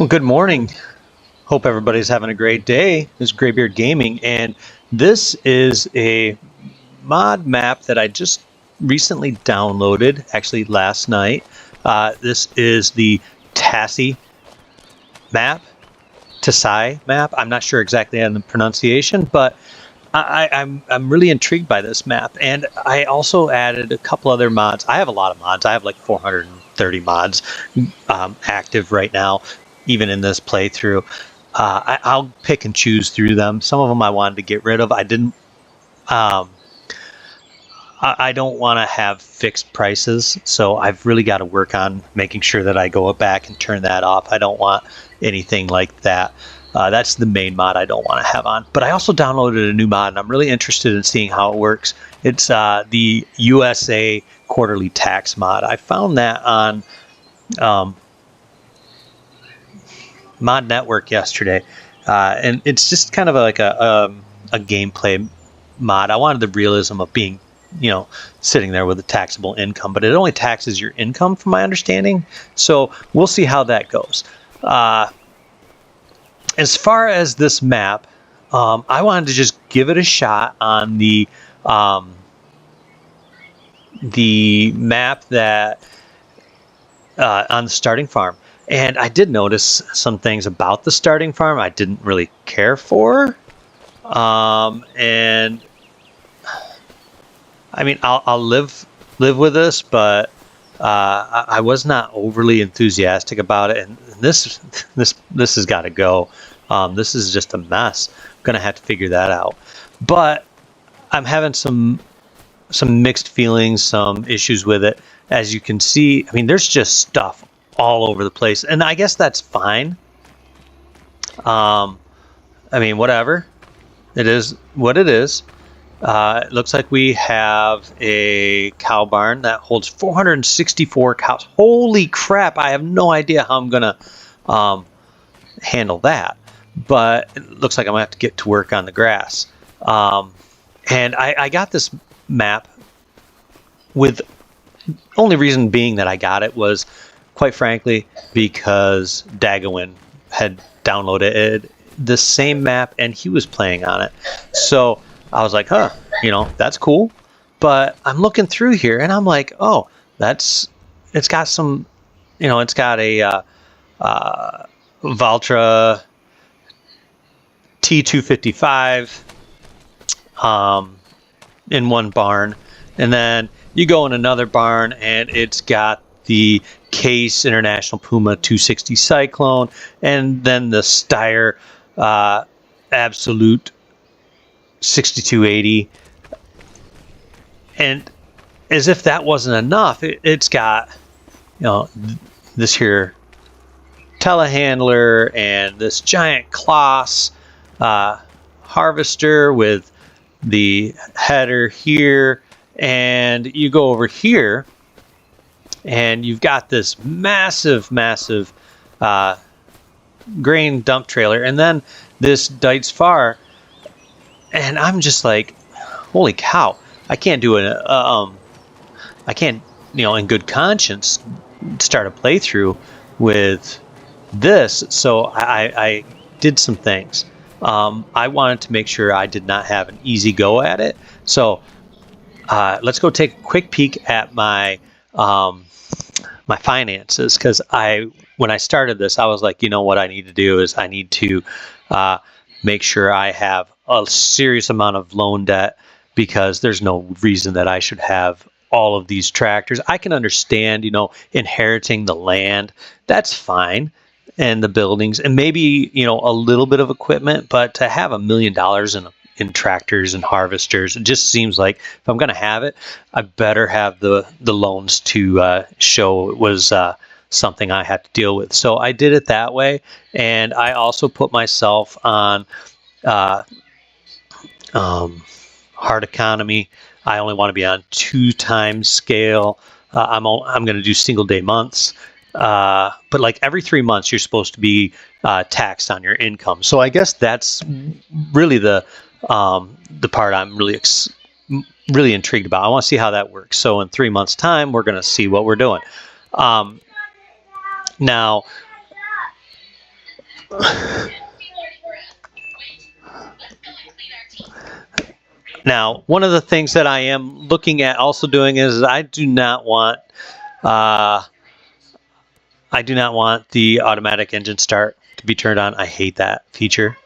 Well, good morning. Hope everybody's having a great day. This is Graybeard Gaming, and this is a mod map that I just recently downloaded, actually last night. This is the Tassi map, Tassi map. I'm not sure exactly on the pronunciation, but I'm really intrigued by this map, and I also added a couple other mods. I have a lot of mods. I have like 430 mods active right now, even in this playthrough. I'll pick and choose through them. Some of them I wanted to get rid of. I didn't. I don't want to have fixed prices, so I've really got to work on making sure that I go back and turn that off. I don't want anything like that. That's the main mod I don't want to have on. But I also downloaded a new mod, and I'm really interested in seeing how it works. It's the USA quarterly tax mod. I found that on Mod Network yesterday, and it's just kind of like a gameplay mod. I wanted the realism of being, sitting there with a taxable income, but it only taxes your income, from my understanding. So we'll see how that goes. As far as this map, I wanted to just give it a shot on the map that on the starting farm. And I did notice some things about the starting farm I didn't really care for. And I mean, I'll live with this, but I was not overly enthusiastic about it. And this has got to go. This is just a mess. I'm gonna have to figure that out. But I'm having some mixed feelings, some issues with it. As you can see, I mean, there's just stuff all over the place, and I guess that's fine. I mean, whatever. It is what it is. It looks like we have a cow barn that holds 464 cows. Holy crap! I have no idea how I'm gonna handle that, but it looks like I'm gonna have to get to work on the grass. And I got this map with only reason being that I got it was, quite frankly, because Dagowin had downloaded the same map and he was playing on it. So I was like, that's cool. But I'm looking through here and I'm like, oh, it's got some, it's got a Valtra T255 in one barn. And then you go in another barn and it's got the Case International Puma 260 Cyclone, and then the Steyr Absolute 6280. And as if that wasn't enough, it's got, this here telehandler and this giant Kloss harvester with the header here. And you go over here and you've got this massive grain dump trailer, and then this Dietz Far, and I'm just like, holy cow! I can't do it. I can't, in good conscience, start a playthrough with this. So I did some things. I wanted to make sure I did not have an easy go at it. So let's go take a quick peek at my my finances, because when I started this, I was like, what I need to do is I need to make sure I have a serious amount of loan debt, because there's no reason that I should have all of these tractors. I can understand, inheriting the land, that's fine, and the buildings, and maybe, a little bit of equipment, but to have $1 million in tractors and harvesters, it just seems like if I'm going to have it, I better have the loans to show it was something I had to deal with. So I did it that way, and I also put myself on hard economy. I only want to be on 2 times scale. I'm going to do single day months, but like every 3 months you're supposed to be taxed on your income. So I guess that's really the part I'm really intrigued about. I want to see how that works. So in 3 months' time, we're going to see what we're doing. Now, Now, one of the things that I am looking at also doing is I do not want the automatic engine start to be turned on. I hate that feature.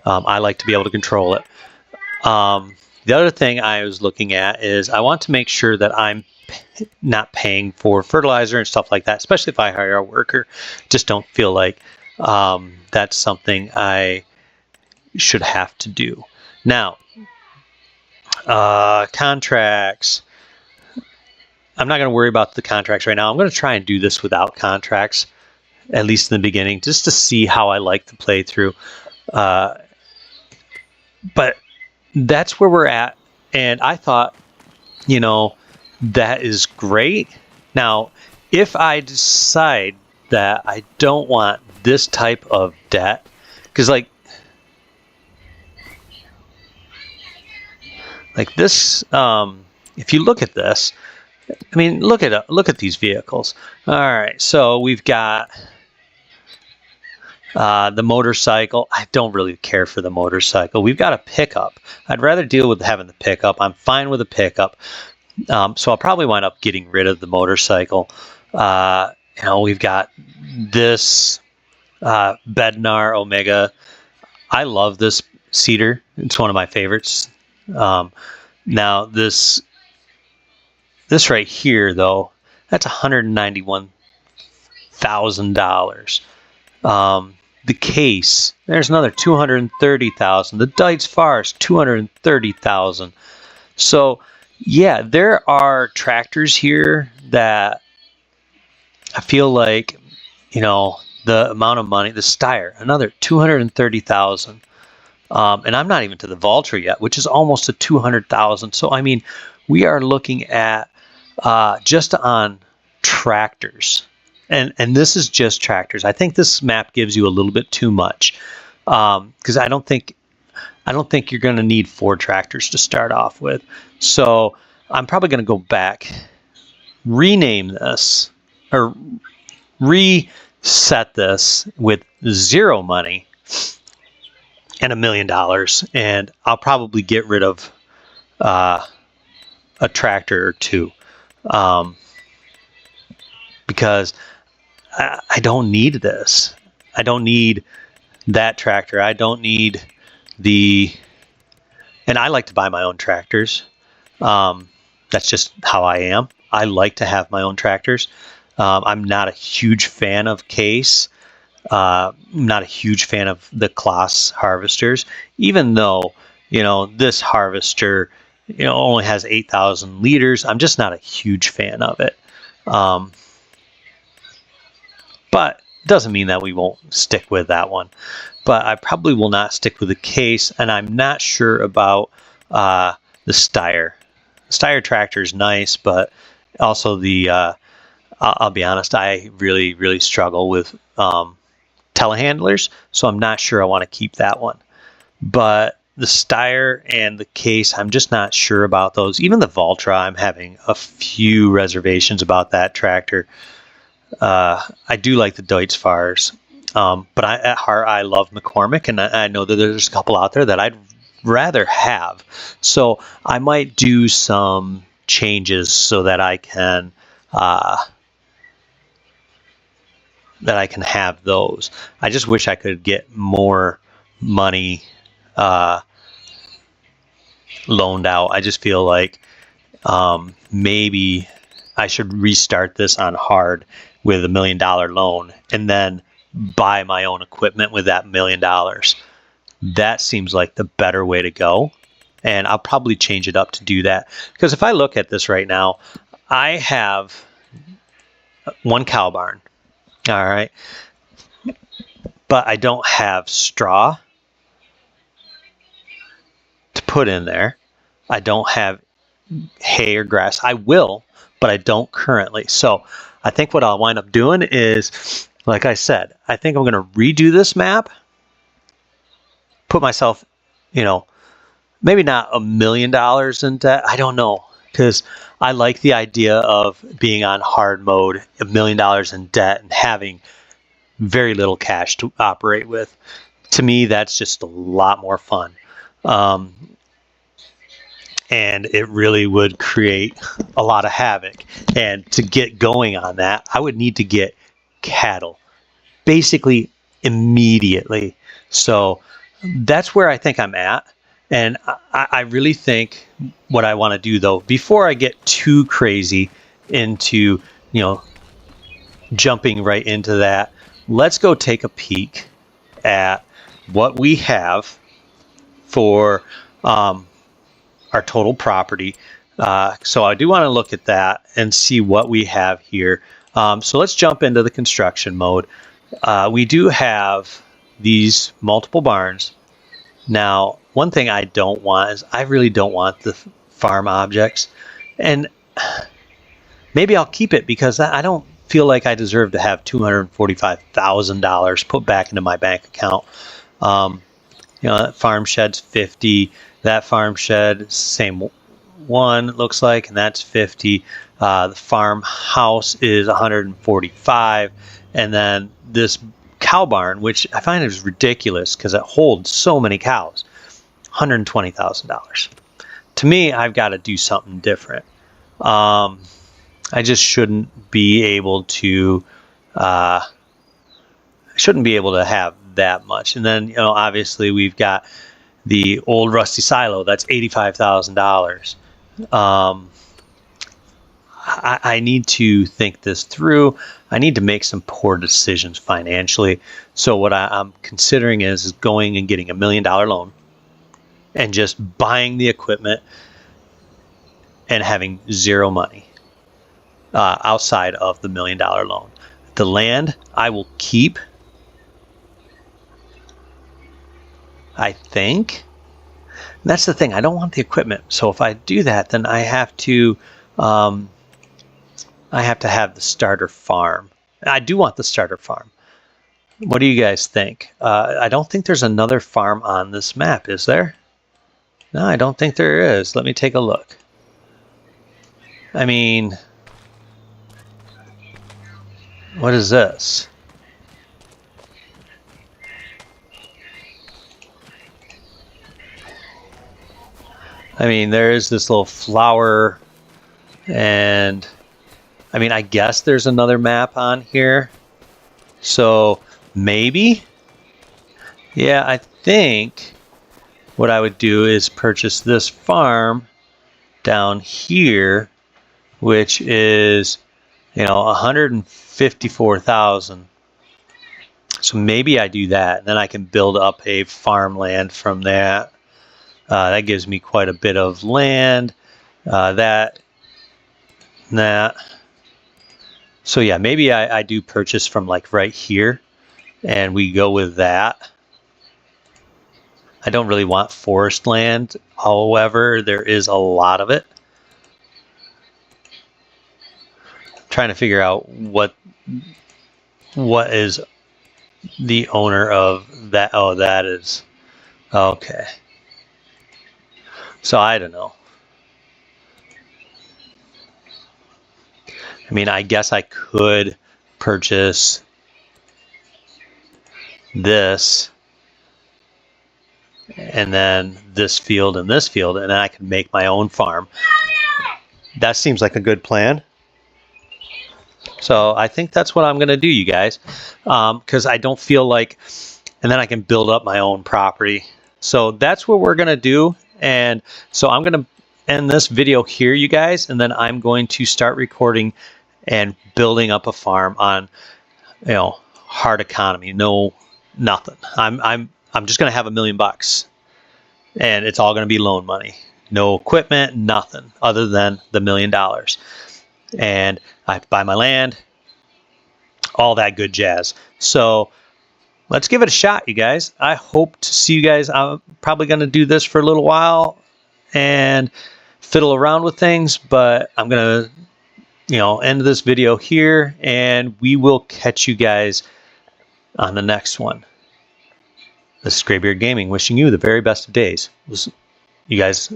I like to be able to control it. The other thing I was looking at is I want to make sure that I'm not paying for fertilizer and stuff like that, especially if I hire a worker. Just don't feel like that's something I should have to do. Now, contracts. I'm not going to worry about the contracts right now. I'm going to try and do this without contracts, at least in the beginning, just to see how I like to play through. But that's where we're at. And I thought, you know, that is great. Now, if I decide that I don't want this type of debt, because like this, if you look at this, I mean, look at these vehicles. All right, so we've got the motorcycle. I don't really care for the motorcycle. We've got a pickup. I'd rather deal with having the pickup. I'm fine with a pickup. So I'll probably wind up getting rid of the motorcycle. You know, we've got this Bednar Omega. I love this seeder. It's one of my favorites. Now this right here, though, that's $191,000. The case, there's another $230,000. The Dites Fars, $230,000. So yeah, there are tractors here that I feel like, you know, the amount of money, the Steyr, another $230,000. And I'm not even to the Valtra yet, which is almost a $200,000. So I mean, we are looking at just on tractors, and this is just tractors. I think this map gives you a little bit too much, because I don't think you're going to need 4 tractors to start off with. So I'm probably going to go back, rename this, or reset this with 0 money and $1 million, and I'll probably get rid of a tractor or 2, because I don't need this. I don't need that tractor. I don't need and I like to buy my own tractors. That's just how I am. I like to have my own tractors. I'm not a huge fan of Case. Not a huge fan of the Claas harvesters, even though, you know, this harvester, you know, only has 8,000 liters. I'm just not a huge fan of it. But doesn't mean that we won't stick with that one. But I probably will not stick with the Case, and I'm not sure about the Steyr. Steyr tractor is nice, but also the I'll be honest, I really struggle with telehandlers, so I'm not sure I want to keep that one. But the Steyr and the Case, I'm just not sure about those. Even the Valtra, I'm having a few reservations about that tractor. I do like the Dites Fars, but at heart I love McCormick, and I know that there's a couple out there that I'd rather have. So I might do some changes so that I can have those. I just wish I could get more money loaned out. I just feel like maybe I should restart this on hard with $1 million loan and then buy my own equipment with that $1 million. That seems like the better way to go, and I'll probably change it up to do that. Because if I look at this right now, I have 1 cow barn, all right, but I don't have straw to put in there. I don't have hay or grass. I will, but I don't currently. So I think what I'll wind up doing is, like I said, I think I'm going to redo this map, put myself, you know, maybe not $1 million in debt. I don't know, because I like the idea of being on hard mode, $1 million in debt, and having very little cash to operate with. To me, that's just a lot more fun. And it really would create a lot of havoc. And to get going on that, I would need to get cattle basically immediately. So that's where I think I'm at. And I really think what I want to do, though, before I get too crazy into, jumping right into that, let's go take a peek at what we have for our total property. So I do want to look at that and see what we have here. So let's jump into the construction mode. We do have these multiple barns. Now, one thing I don't want is I really don't want the farm objects. And maybe I'll keep it because I don't feel like I deserve to have $245,000 put back into my bank account. That farm shed's 50. That farm shed is the same one, it looks like, and that's 50. The farmhouse is 145. And then this cow barn, which I find is ridiculous because it holds so many cows, $120,000. To me, I've got to do something different. I just shouldn't be able to. Shouldn't be able to have that much. And then, obviously we've got the old rusty silo. That's $85,000. I need to think this through. I need to make some poor decisions financially. So what I'm considering is going and getting $1 million loan and just buying the equipment and having zero money outside of the $1 million loan. The land I will keep, I think. And that's the thing. I don't want the equipment. So if I do that, then I have to have the starter farm. I do want the starter farm. What do you guys think? I don't think there's another farm on this map, is there? No, I don't think there is. Let me take a look. I mean, what is this? I mean, there is this little flower, and I mean, I guess there's another map on here. So maybe, yeah, I think what I would do is purchase this farm down here, which is, 154,000. So maybe I do that, and then I can build up a farmland from that. That gives me quite a bit of land. That. So yeah, maybe I do purchase from like right here, and we go with that. I don't really want forest land. However, there is a lot of it. I'm trying to figure out what is the owner of that. Oh, that is okay. So I don't know. I mean, I guess I could purchase this and then this field and this field, and then I can make my own farm. That seems like a good plan. So I think that's what I'm going to do, you guys, because I don't feel like, and then I can build up my own property. So that's what we're going to do. And so I'm going to end this video here, you guys, and then I'm going to start recording and building up a farm on, hard economy. No, nothing. I'm just going to have $1 million, and it's all going to be loan money. No equipment, nothing other than the $1 million. And I have to buy my land, all that good jazz. So let's give it a shot, you guys. I hope to see you guys. I'm probably going to do this for a little while and fiddle around with things, but I'm going to, end this video here, and we will catch you guys on the next one. This is Graybeard Gaming, wishing you the very best of days. You guys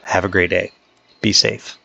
have a great day. Be safe.